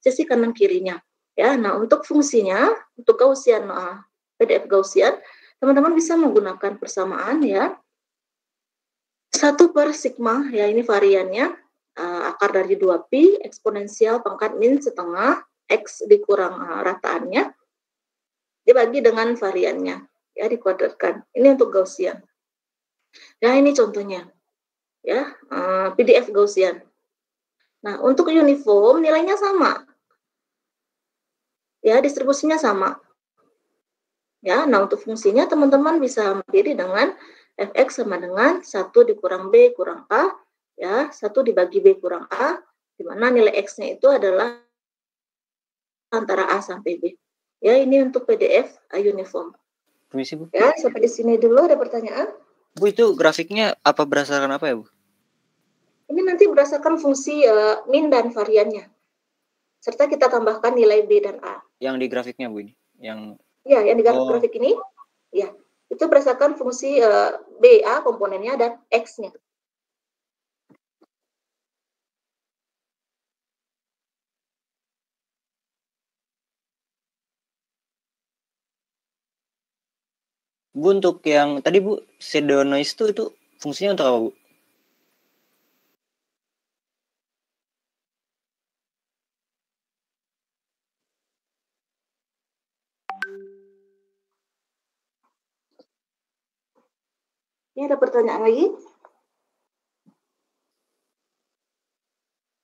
sisi kanan kirinya. Ya, nah untuk fungsinya, untuk Gaussian, PDF Gaussian, teman-teman bisa menggunakan persamaan ya. 1/sigma, ya ini variannya, akar dari 2pi, eksponensial pangkat min setengah, X dikurang rataannya, dibagi dengan variannya, ya dikuadratkan. Ini untuk Gaussian. Nah ini contohnya, ya PDF Gaussian. Nah untuk uniform nilainya sama, ya distribusinya sama. Ya, nah untuk fungsinya teman-teman bisa pilih dengan fx sama dengan 1 dikurang b kurang a, ya 1 dibagi b kurang a, di mana nilai x-nya itu adalah antara a sampai b. Ya, ini untuk PDF uniform. Permisi, Bu. Ya, sampai di sini dulu. Ada pertanyaan? Bu, itu grafiknya apa berdasarkan apa ya, Bu? Ini nanti berdasarkan fungsi min dan variannya. Serta kita tambahkan nilai b dan a. Yang di grafiknya, Bu, ini? Ya, yang di grafik ini, ya, itu berdasarkan fungsi b, a komponennya, dan x-nya. Bu, untuk yang tadi, Bu, shadow noise itu fungsinya untuk apa, Bu? Ini ada pertanyaan lagi?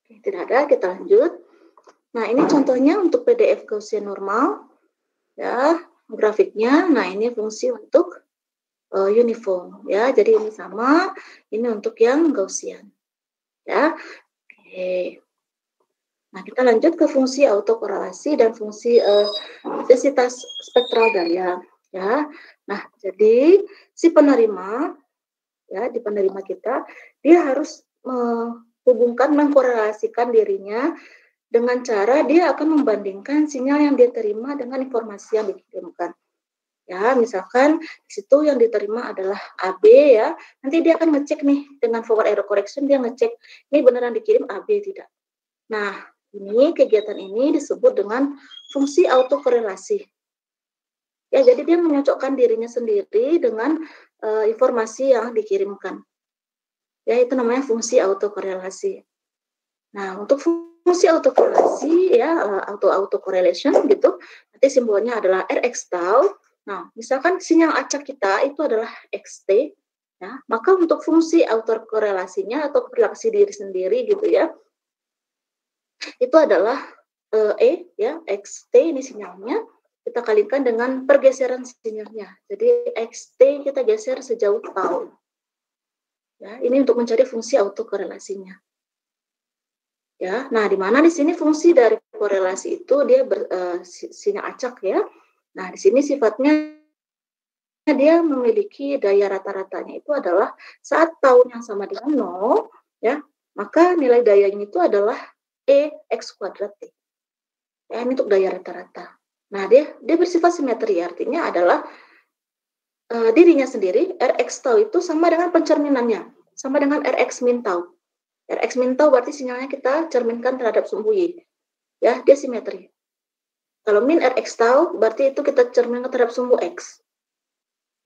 Oke, tidak ada, kita lanjut. Nah, ini contohnya untuk PDF Gaussian normal. Ya, grafiknya. Nah, ini fungsi untuk uniform. Ya, jadi ini sama. Ini untuk yang Gaussian. Ya, oke. Nah, kita lanjut ke fungsi autokorelasi dan fungsi intensitas spektral daya. Ya, nah jadi si penerima, ya di penerima kita, dia harus menghubungkan, mengkorelasikan dirinya dengan cara dia akan membandingkan sinyal yang dia terima dengan informasi yang dikirimkan. Ya, misalkan di situ yang diterima adalah AB ya, nanti dia akan ngecek nih dengan forward error correction, dia ngecek ini beneran dikirim AB tidak. Nah, ini kegiatan ini disebut dengan fungsi autokorelasi. Ya, jadi dia menyocokkan dirinya sendiri dengan informasi yang dikirimkan. Ya, itu namanya fungsi autokorelasi. Nah, untuk fungsi autokorelasi ya, autocorrelation gitu, nanti simbolnya adalah Rx tau. Nah, misalkan sinyal acak kita itu adalah Xt, ya, maka untuk fungsi autokorelasinya atau korelasi diri sendiri gitu ya, itu adalah ya, Xt ini sinyalnya, kita kalikan dengan pergeseran sinyalnya. Jadi Xt kita geser sejauh tau. Ya, ini untuk mencari fungsi autokorelasinya. Ya, nah di mana di sini fungsi dari korelasi itu dia sinyal acak ya. Nah di sini sifatnya dia memiliki daya rata-ratanya itu adalah saat tahun yang sama dengan 0, ya, maka nilai dayanya itu adalah X kuadrat. Ya, ini untuk daya rata-rata. Nah, dia bersifat simetri, artinya adalah dirinya sendiri, Rx tau itu sama dengan pencerminannya, sama dengan Rx min tau. Rx min tau berarti sinyalnya kita cerminkan terhadap sumbu Y. Ya, dia simetri. Kalau min Rx tau berarti itu kita cerminkan terhadap sumbu X.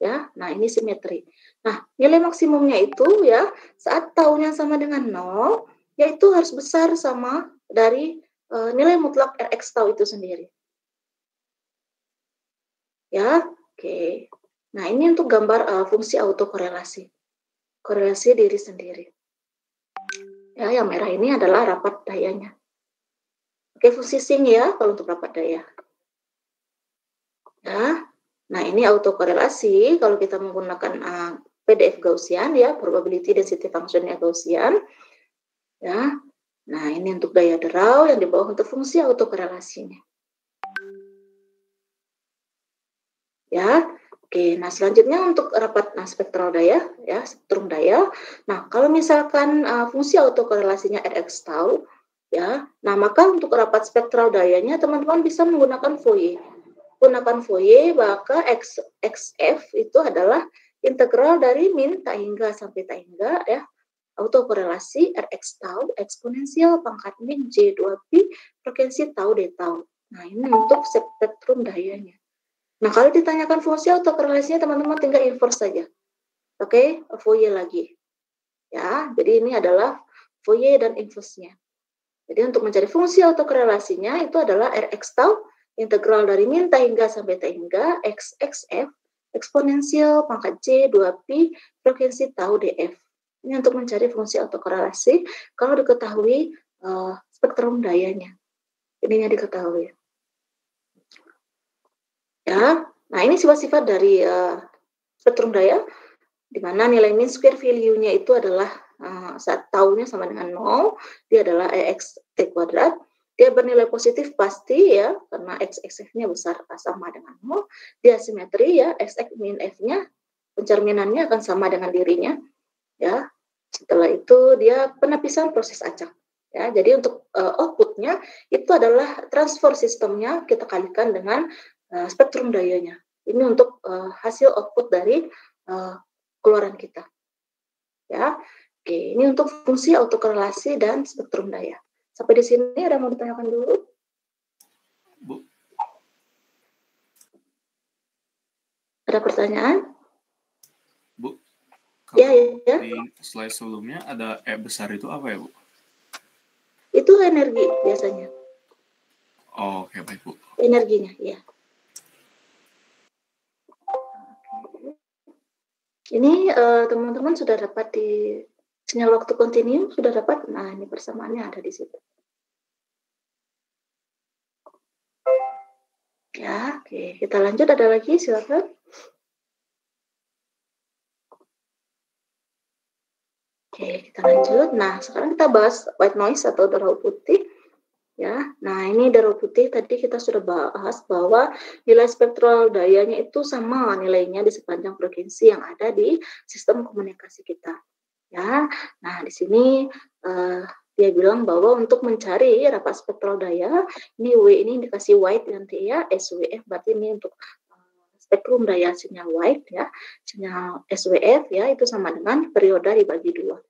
Ya, nah ini simetri. Nah, nilai maksimumnya itu ya saat taunya sama dengan 0, yaitu harus besar sama dari nilai mutlak Rx tau itu sendiri. Ya, oke. Nah, ini untuk gambar fungsi autokorelasi. Korelasi diri sendiri. Ya, yang merah ini adalah rapat dayanya. Oke, fungsi sing ya kalau untuk rapat daya. Ya. Nah, ini autokorelasi kalau kita menggunakan PDF Gaussian ya, probability density function Gaussian. Ya. Nah, ini untuk daya derau yang di bawah untuk fungsi autokorelasinya. Ya. Oke, nah selanjutnya untuk rapat spektral daya ya, spektrum daya. Nah, kalau misalkan fungsi autokorelasinya Rx tau ya, nah maka untuk rapat spektral dayanya teman-teman bisa menggunakan Fourier. Gunakan Fourier, maka XF itu adalah integral dari min tak hingga sampai tak hingga ya, autokorelasi Rx tau eksponensial pangkat min J2Pi frekuensi tau D tau. Nah, ini untuk spektrum dayanya. Nah, kalau ditanyakan fungsi autokorelasinya, teman-teman tinggal inverse saja. Oke, Fourier lagi. Ya, jadi ini adalah Fourier dan inverse-nya. Jadi untuk mencari fungsi autokorelasinya itu adalah Rx tau integral dari min T hingga sampai T hingga XXF eksponensial pangkat J 2Pi frekuensi tau DF. Ini untuk mencari fungsi autokorelasi kalau diketahui spektrum dayanya. Ininya diketahui. Ya, nah ini sifat-sifat dari spektrum daya, di mana nilai mean square value-nya itu adalah saat taunya sama dengan 0, dia adalah X T kuadrat. Dia bernilai positif pasti ya, karena X-nya besar sama dengan 0. Dia simetri ya, X min F-nya, pencerminannya akan sama dengan dirinya. Ya, setelah itu dia penapisan proses acak. Ya, jadi untuk outputnya itu adalah transfer sistemnya kita kalikan dengan spektrum dayanya. Ini untuk hasil output dari keluaran kita. Ya, oke. Ini untuk fungsi autokorelasi dan spektrum daya. Sampai di sini ada mau ditanyakan dulu? Bu. Ada pertanyaan? Bu. Ya. Di slide sebelumnya ada E besar itu apa ya, Bu? Itu energi biasanya. Oh, oke, baik, Bu. Energinya, ya. Ini teman-teman sudah dapat di sinyal waktu kontinu, sudah dapat? Nah, ini persamaannya ada di situ. Ya, oke. Kita lanjut, ada lagi, silakan. Oke, kita lanjut. Nah, sekarang kita bahas white noise atau darah putih. Ya, nah ini darah putih tadi kita sudah bahas bahwa nilai spektral dayanya itu sama nilainya di sepanjang frekuensi yang ada di sistem komunikasi kita. Ya, nah di sini dia bilang bahwa untuk mencari rapat spektral daya, ini W ini dikasih white nanti ya, SWF berarti ini untuk spektrum daya sinyal white ya, sinyal SWF ya itu sama dengan periode dibagi 2.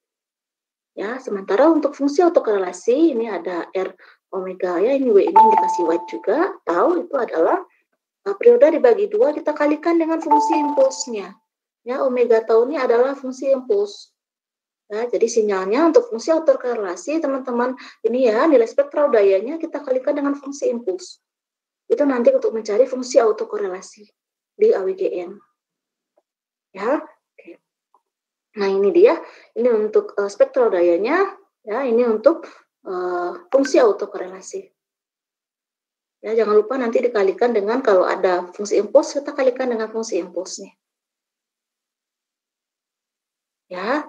Ya, sementara untuk fungsi autokorelasi ini ada R omega ya, ini W ini dikasih white juga, tahu itu adalah periode dibagi 2 kita kalikan dengan fungsi impulsnya. Ya, omega tau ini adalah fungsi impuls. Ya, jadi sinyalnya untuk fungsi autokorelasi teman-teman ini ya nilai spektral dayanya kita kalikan dengan fungsi impuls. Itu nanti untuk mencari fungsi autokorelasi di AWGN. Ya, oke. Nah ini dia, ini untuk spektral dayanya, ya ini untuk fungsi autokorelasi. Ya jangan lupa nanti dikalikan dengan kalau ada fungsi impuls kita kalikan dengan fungsi impulsnya. Ya.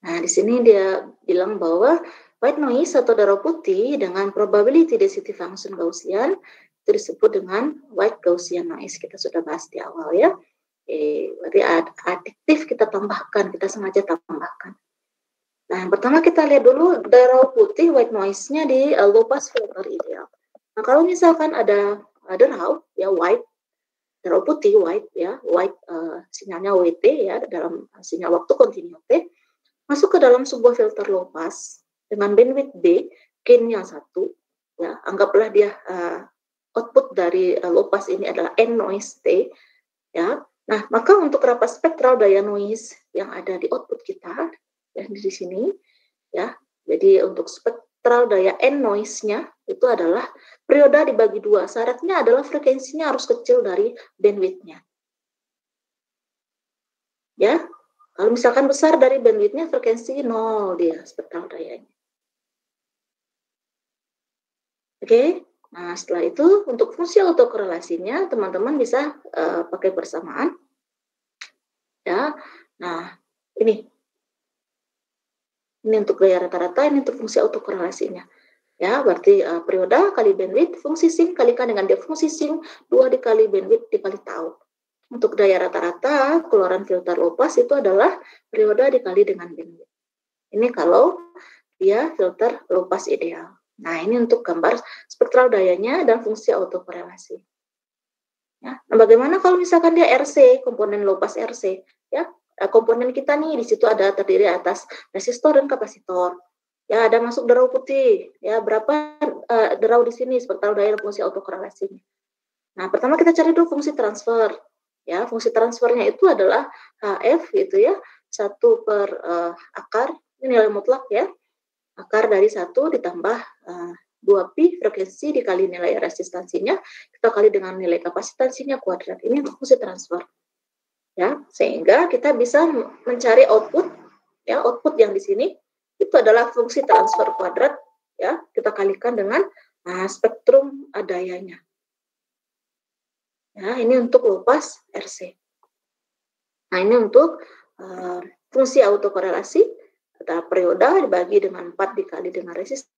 Nah, di sini dia bilang bahwa white noise atau darah putih dengan probability density function Gaussian itu disebut dengan white Gaussian noise. Kita sudah bahas di awal ya. Berarti adiktif kita tambahkan, kita sengaja tambahkan. Nah, yang pertama kita lihat dulu darah putih white noise-nya di low pass filter ideal. Nah, kalau misalkan ada darah ya white, darah putih white ya, white sinyalnya WT ya dalam sinyal waktu kontinu T, masuk ke dalam sebuah filter low pass dengan bandwidth B, gain-nya 1, ya, anggaplah dia output dari low pass ini adalah N noise T, ya. Nah, maka untuk rapat spektral daya noise yang ada di output kita, ya di sini, ya. Jadi untuk spektral daya N noise-nya itu adalah periode dibagi 2. Syaratnya adalah frekuensinya harus kecil dari bandwidth-nya. Ya. Kalau misalkan besar dari bandwidth-nya, frekuensi 0 dia spektral dayanya. Oke, nah setelah itu untuk fungsi autokorelasinya teman-teman bisa pakai persamaan. Ya, nah ini untuk gaya rata-rata, ini untuk fungsi autokorelasinya. Ya, berarti periode kali bandwidth, fungsi sing kalikan dengan dia fungsi sing 2 dikali bandwidth dikali tau. Untuk daya rata-rata, keluaran filter low pass itu adalah periode dikali dengan bandwidth. Ini kalau dia filter low pass ideal. Nah, ini untuk gambar spektral dayanya dan fungsi autokorelasi. Ya, nah bagaimana kalau misalkan dia RC, komponen low pass RC? Ya, komponen kita nih di situ ada terdiri atas resistor dan kapasitor. Ya, ada masuk derau putih. Ya, berapa derau di sini seperti tahu daya fungsi autokorelasinya. Nah, pertama kita cari dulu fungsi transfer. Ya, fungsi transfernya itu adalah HF gitu ya, 1 per akar, ini nilai mutlak ya, akar dari 1 ditambah 2pi frekuensi dikali nilai resistansinya, kita kali dengan nilai kapasitansinya kuadrat. Ini untuk fungsi transfer. Ya, sehingga kita bisa mencari output, ya, output yang di sini itu adalah fungsi transfer kuadrat, ya, kita kalikan dengan spektrum dayanya. Ya, ini untuk low pass RC. Nah, ini untuk fungsi autokorelasi antara perioda dibagi dengan 4 dikali dengan resistance.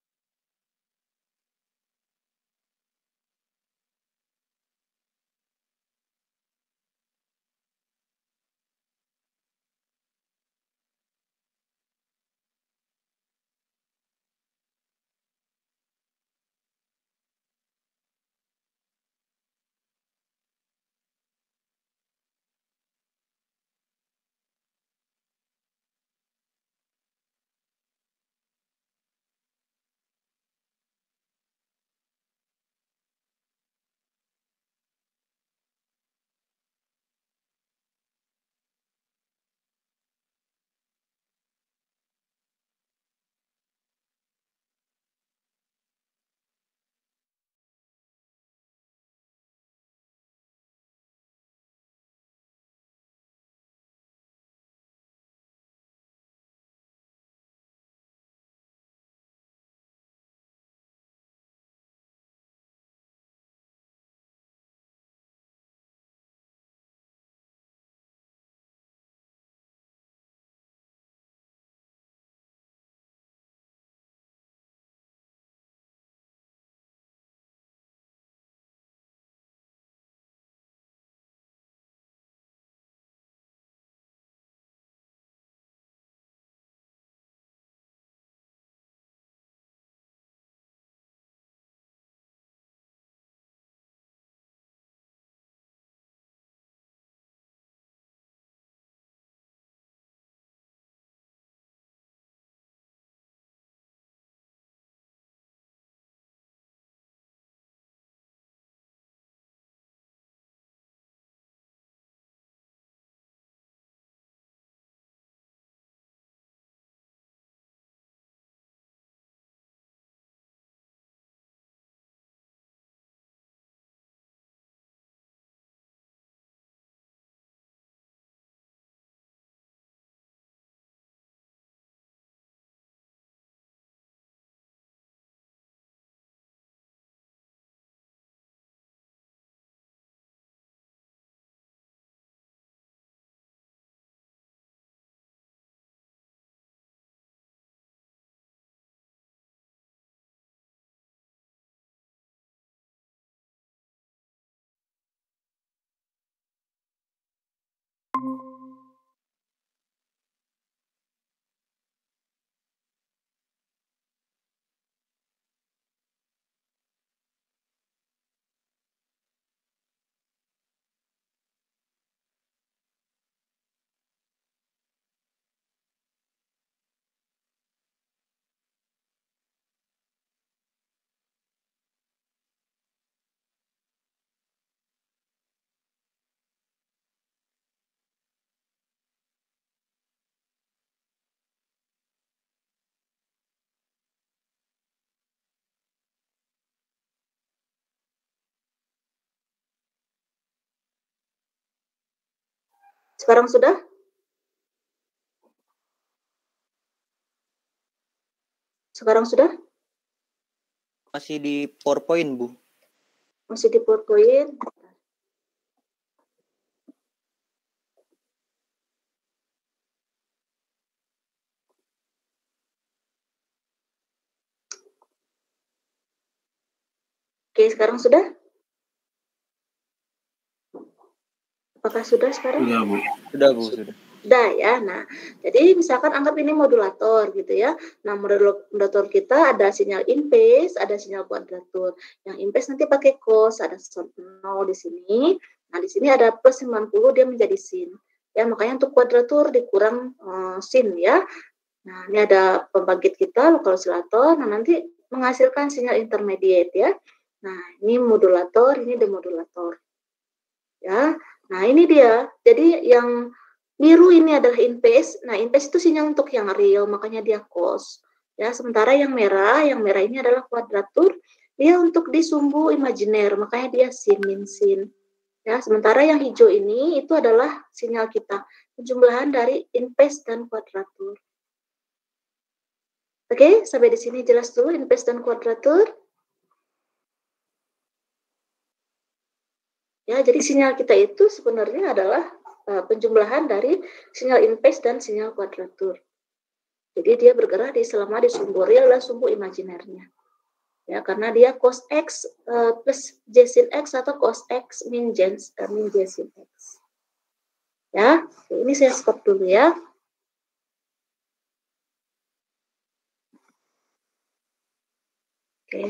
Sekarang sudah? Sekarang sudah? Masih di PowerPoint, Bu. Masih di PowerPoint. Oke, sekarang sudah? Apakah sudah sekarang? Sudah, Bu. Sudah, Bu, sudah. Sudah ya. Nah, jadi misalkan anggap ini modulator gitu ya. Nah, modulator kita ada sinyal in phase, ada sinyal kuadratur. Yang in phase nanti pakai cos, ada 0 di sini. Nah, di sini ada plus 90 dia menjadi sin. Ya, makanya untuk kuadratur dikurang sin ya. Nah, ini ada pembangkit kita, lokal osilator. Nah, nanti menghasilkan sinyal intermediate ya. Nah, ini modulator, ini demodulator. Ya. Nah, ini dia. Jadi yang biru ini adalah in phase. Nah, in phase itu sinyal untuk yang real, makanya dia cos. Ya, sementara yang merah ini adalah kuadratur, dia untuk di sumbu imajiner, makanya dia sin min sin. Ya, sementara yang hijau ini itu adalah sinyal kita, penjumlahan dari in phase dan kuadratur. Oke, sampai di sini jelas dulu in phase dan kuadratur. Ya, jadi sinyal kita itu sebenarnya adalah penjumlahan dari sinyal in phase dan sinyal kuadratur. Jadi dia bergerak selama di sumbu real dan sumbu imajinernya. Ya, karena dia cos X plus J sin X atau cos X min J sin X. Ya, ini saya stop dulu ya. Oke.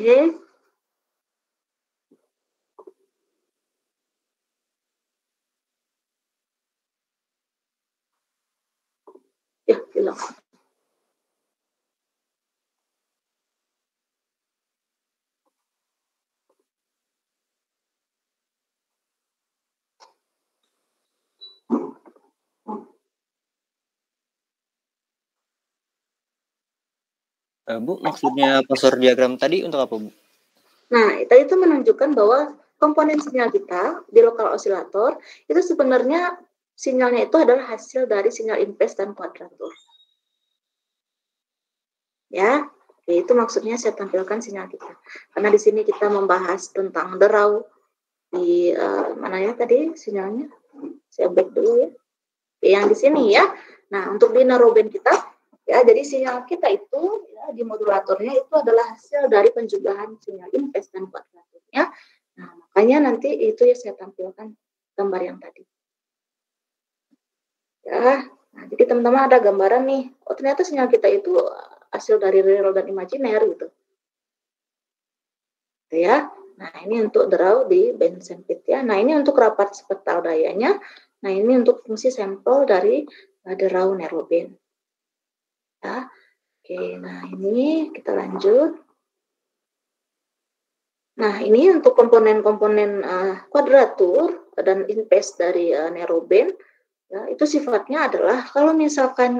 Ya, hilang. Bu, maksudnya password diagram tadi untuk apa, Bu? Nah, tadi itu menunjukkan bahwa komponen sinyal kita di lokal osilator itu sebenarnya sinyalnya itu adalah hasil dari sinyal in phase dan kuadratur. Ya, itu maksudnya saya tampilkan sinyal kita. Karena di sini kita membahas tentang derau di mana ya tadi sinyalnya? Saya back dulu ya. Oke, yang di sini ya. Nah, untuk di narrowband kita ya, jadi sinyal kita itu ya, di modulatornya itu adalah hasil dari penjumlahan sinyal in phase dan kuadraturnya. Nah, makanya nanti itu ya saya tampilkan gambar yang tadi. Ya, nah, jadi teman-teman ada gambaran nih. Oh, ternyata sinyal kita itu hasil dari real dan imajiner gitu. Ya. Nah, ini untuk draw di band sempit ya. Nah, ini untuk rapat spektral dayanya. Nah, ini untuk fungsi sampel dari draw narrowband. Ya. Oke, nah ini kita lanjut. Nah, ini untuk komponen-komponen kuadratur dan in phase dari narrowband, ya, itu sifatnya adalah kalau misalkan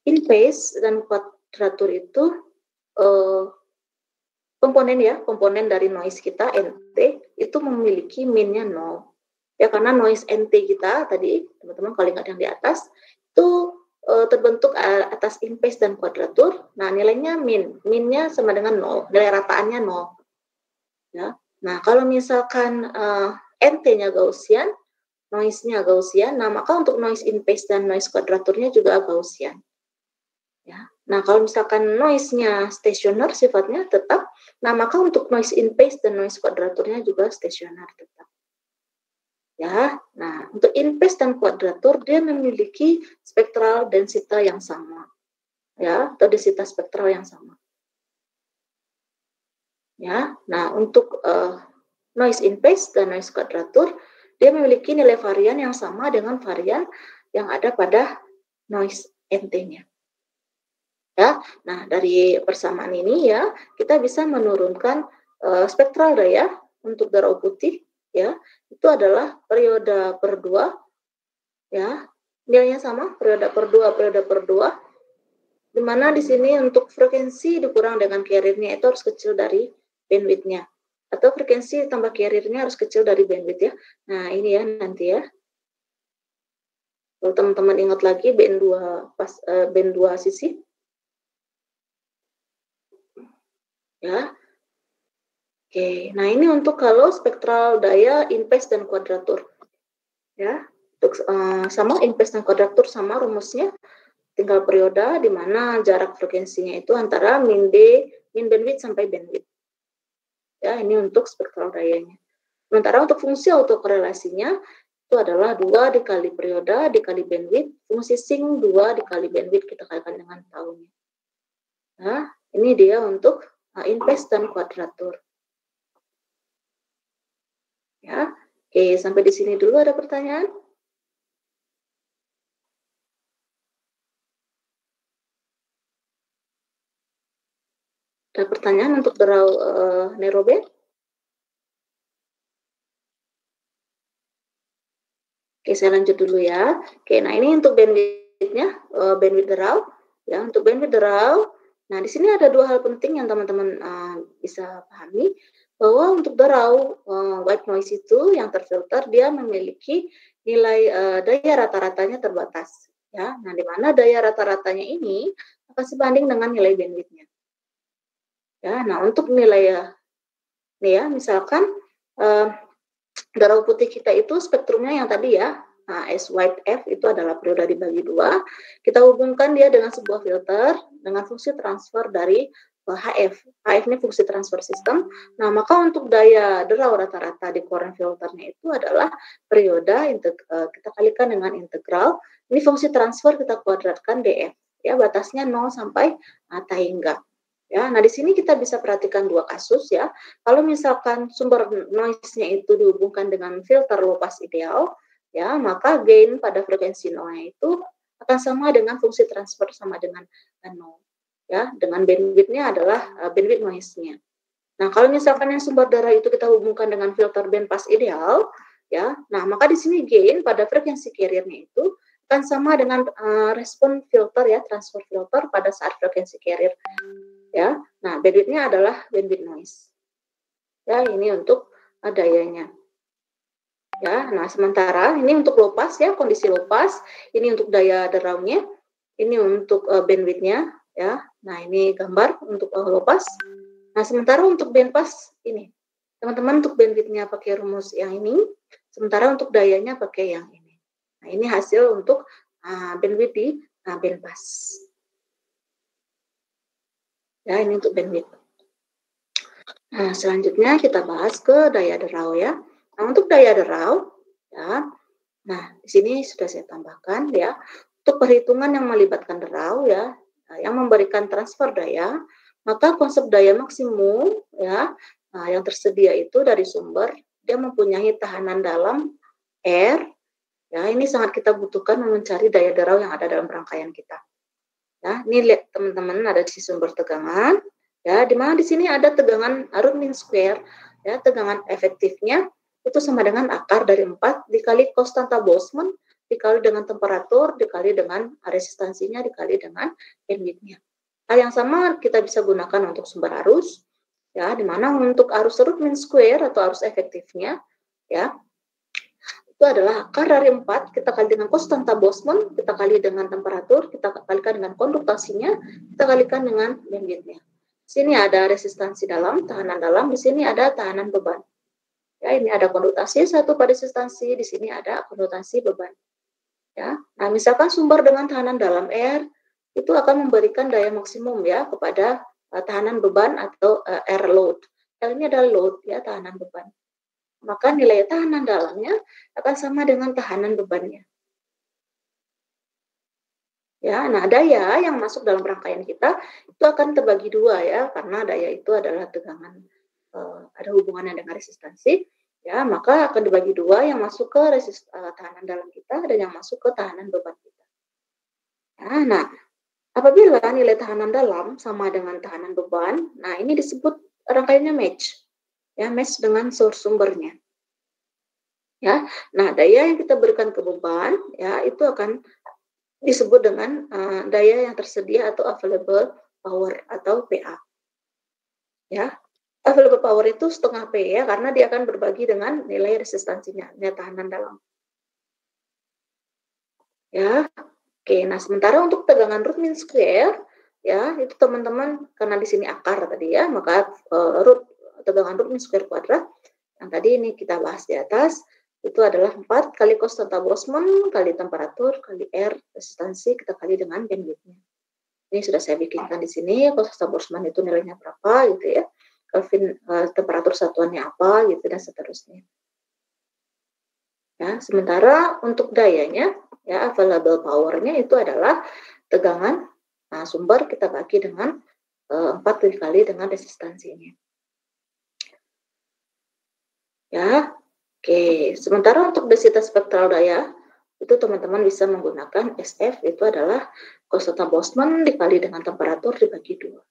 in phase dan kuadratur itu komponen dari noise kita NT itu memiliki minnya 0. Ya, karena noise NT kita tadi, teman-teman kalau ingat yang di atas, itu terbentuk atas in phase dan kuadratur. Nah, nilainya minnya sama dengan 0, nilai rataannya 0. Ya. Nah, kalau misalkan NT-nya Gaussian, noise-nya Gaussian, nah maka untuk noise in phase dan noise kuadraturnya juga Gaussian. Ya. Nah, kalau misalkan noise-nya stasioner sifatnya tetap, nah maka untuk noise in phase dan noise kuadraturnya juga stasioner tetap. Ya, nah untuk in phase dan kuadratur dia memiliki spektral densita yang sama, ya, atau densitas spektral yang sama. Ya, nah untuk noise in phase dan noise kuadratur dia memiliki nilai varian yang sama dengan varian yang ada pada noise NT-nya. Ya, nah dari persamaan ini ya kita bisa menurunkan spektral daya untuk darah putih ya itu adalah periode per 2 ya nilainya sama periode per 2 di mana di sini untuk frekuensi dikurang dengan carrier-nya itu harus kecil dari bandwidth-nya atau frekuensi tambah carrier-nya harus kecil dari bandwidth ya. Nah, ini ya nanti ya. Kalau teman-teman ingat lagi band 2 sisi ya. Oke, nah ini untuk kalau spektral daya in phase dan kuadratur. Ya, untuk sama in phase dan kuadratur sama rumusnya tinggal periode di mana jarak frekuensinya itu antara min bandwidth sampai bandwidth. Ya, ini untuk spektral dayanya. Sementara untuk fungsi autokorelasinya itu adalah 2 dikali periode dikali bandwidth, fungsi sing 2 dikali bandwidth kita kalikan dengan tahunnya. Nah, ini dia untuk in phase dan kuadratur. Ya, oke, sampai di sini dulu ada pertanyaan? pertanyaan untuk draw narrow band? Oke, saya lanjut dulu ya. Oke, nah ini untuk bandwidth-nya, bandwidth draw. Ya, untuk bandwidth draw, nah di sini ada dua hal penting yang teman-teman bisa pahami, bahwa untuk draw white noise itu yang terfilter dia memiliki nilai daya rata-ratanya terbatas. Ya, nah di mana daya rata-ratanya ini akan sebanding dengan nilai bandwidth-nya. Ya, nah untuk nilai nih ya, misalkan draw putih kita itu spektrumnya yang tadi ya, S white F itu adalah periode dibagi 2. Kita hubungkan dia dengan sebuah filter dengan fungsi transfer dari HF. HF ini fungsi transfer system. Nah, maka untuk daya draw rata-rata di current filternya itu adalah periode kita kalikan dengan integral. Ini fungsi transfer kita kuadratkan DF. Ya, batasnya 0 sampai hingga. Ya, nah di sini kita bisa perhatikan dua kasus ya. Kalau misalkan sumber noise-nya itu dihubungkan dengan filter low pass ideal, ya, maka gain pada frekuensi nolnya itu akan sama dengan fungsi transfer sama dengan 0. Ya, dengan bandwidth-nya adalah bandwidth noise-nya. Nah, kalau misalkan yang sumber darah itu kita hubungkan dengan filter band pass ideal, ya, nah maka di sini gain pada frekuensi carrier-nya itu akan sama dengan respon filter ya, transfer filter pada saat frekuensi carrier. Ya, nah bandwidth-nya adalah bandwidth noise. Ya, ini untuk dayanya. Ya, nah sementara ini untuk low pass ya, kondisi low pass, ini untuk daya draw-nya, ini untuk bandwidth-nya ya. Nah, ini gambar untuk low pass. Nah, sementara untuk band pass ini. Teman-teman untuk bandwidth-nya pakai rumus yang ini, sementara untuk dayanya pakai yang ini. Nah, ini hasil untuk bandwidth di band pass. Ya, ini untuk bandwidth. Nah, selanjutnya kita bahas ke daya draw ya. Nah, untuk daya draw, ya. Nah, di sini sudah saya tambahkan ya. Untuk perhitungan yang melibatkan draw ya, yang memberikan transfer daya, maka konsep daya maksimum ya, yang tersedia itu dari sumber dia mempunyai tahanan dalam R. Ya, ini sangat kita butuhkan mencari daya draw yang ada dalam rangkaian kita. Ya, ini lihat teman-teman ada di sumber tegangan. Ya, di mana di sini ada tegangan root mean square, ya, tegangan efektifnya itu sama dengan akar dari 4 dikali konstanta Boltzmann dikali dengan temperatur dikali dengan resistansinya dikali dengan bandwidth-nya. Hal yang sama kita bisa gunakan untuk sumber arus, ya, di mana untuk arus root mean square atau arus efektifnya, ya, itu adalah akar dari 4 kita kali dengan konstanta Boltzmann, kita kali dengan temperatur, kita kalikan dengan konduktasinya, kita kalikan dengan bandwidth-nya. Di sini ada resistansi dalam, tahanan dalam, di sini ada tahanan beban. Ya, ini ada kondutasi satu pada resistansi, di sini ada kondutasi beban. Ya, nah misalkan sumber dengan tahanan dalam R itu akan memberikan daya maksimum ya kepada tahanan beban atau R load. L ini adalah load ya, tahanan beban. Maka nilai tahanan dalamnya akan sama dengan tahanan bebannya. Ya, nah daya yang masuk dalam rangkaian kita itu akan terbagi dua ya, karena daya itu adalah tegangan, ada hubungannya dengan resistansi, ya maka akan dibagi dua, yang masuk ke tahanan dalam kita dan yang masuk ke tahanan beban kita. Ya, nah apabila nilai tahanan dalam sama dengan tahanan beban, nah ini disebut rangkaiannya match, ya match dengan source sumbernya. Ya, nah daya yang kita berikan ke beban, ya itu akan disebut dengan daya yang tersedia atau available power atau PA. Ya, available power itu setengah P ya, karena dia akan berbagi dengan nilai resistansinya, nilai tahanan dalam. Ya, oke. Nah sementara untuk tegangan root mean square, ya itu teman-teman karena di sini akar tadi ya, maka tegangan root mean square kuadrat yang tadi ini kita bahas di atas itu adalah 4 kali konstanta Boltzmann kali temperatur kali R resistansi kita kali dengan bandwidth-nya. Ini sudah saya bikinkan di sini, konstanta Boltzmann itu nilainya berapa gitu ya, Kelvin temperatur satuannya apa gitu dan seterusnya. Ya, sementara untuk dayanya ya available power-nya itu adalah tegangan sumber kita bagi dengan 4 kali dengan resistansinya. Ya. Oke, sementara untuk densitas spektral daya, itu teman-teman bisa menggunakan SF, itu adalah konstanta Boltzmann dikali dengan temperatur dibagi 2.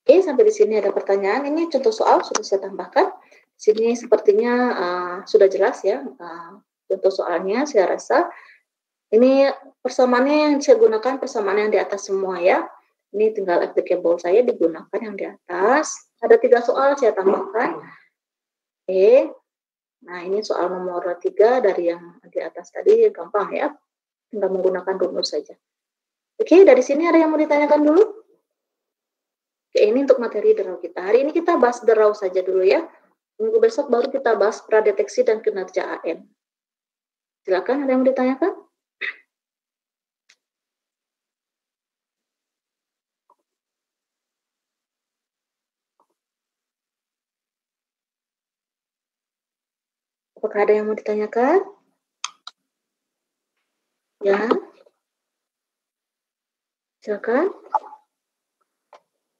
Oke, sampai di sini ada pertanyaan. Ini contoh soal sudah saya tambahkan. Sini sepertinya sudah jelas ya contoh soalnya. Saya rasa ini persamaannya yang saya gunakan persamaan yang di atas semua ya. Ini tinggal applicable saya digunakan yang di atas. Ada 3 soal saya tambahkan. Oke. Nah, ini soal nomor 3 dari yang di atas tadi gampang ya. Tinggal menggunakan rumus saja. Oke, dari sini ada yang mau ditanyakan dulu? Oke, ini untuk materi draw kita. Hari ini kita bahas draw saja dulu ya. Minggu besok baru kita bahas pradeteksi dan kinerja AM. Silakan, ada yang mau ditanyakan? Apakah ada yang mau ditanyakan? Ya. Silakan.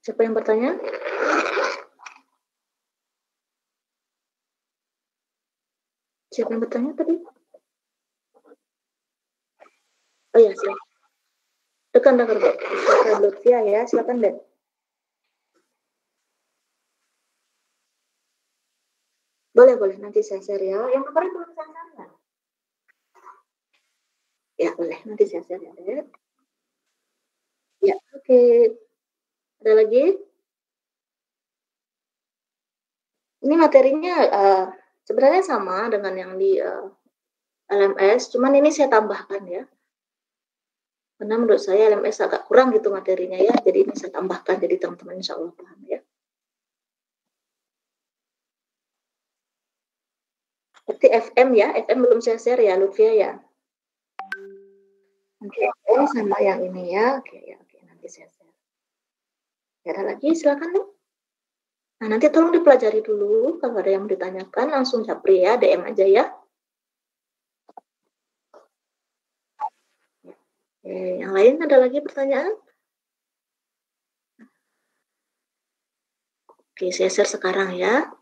Siapa yang bertanya? Siapa yang bertanya tadi? Oh ya, silakan. Dekan, silakan Lutfia ya, silakan deh. Boleh, nanti saya share ya. Yang kemarin belum saya share ya? Ya, boleh, nanti saya share ya, Dek. Ya, oke. Ada lagi? Ini materinya sebenarnya sama dengan yang di LMS, cuman ini saya tambahkan ya. Karena menurut saya LMS agak kurang gitu materinya ya, jadi ini saya tambahkan, jadi teman-teman insya Allah paham ya. Seperti FM ya, FM belum saya share ya, Lutfia ya. Oke, sama yang ini ya, oke, nanti saya share. Ada lagi, silakan dong. Nah, nanti tolong dipelajari dulu, kalau ada yang ditanyakan langsung japri ya, DM aja ya. Oke, yang lain ada lagi pertanyaan? Oke, saya share sekarang ya.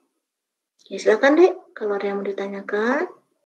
Oke, silakan deh, kalau ada yang mau ditanyakan.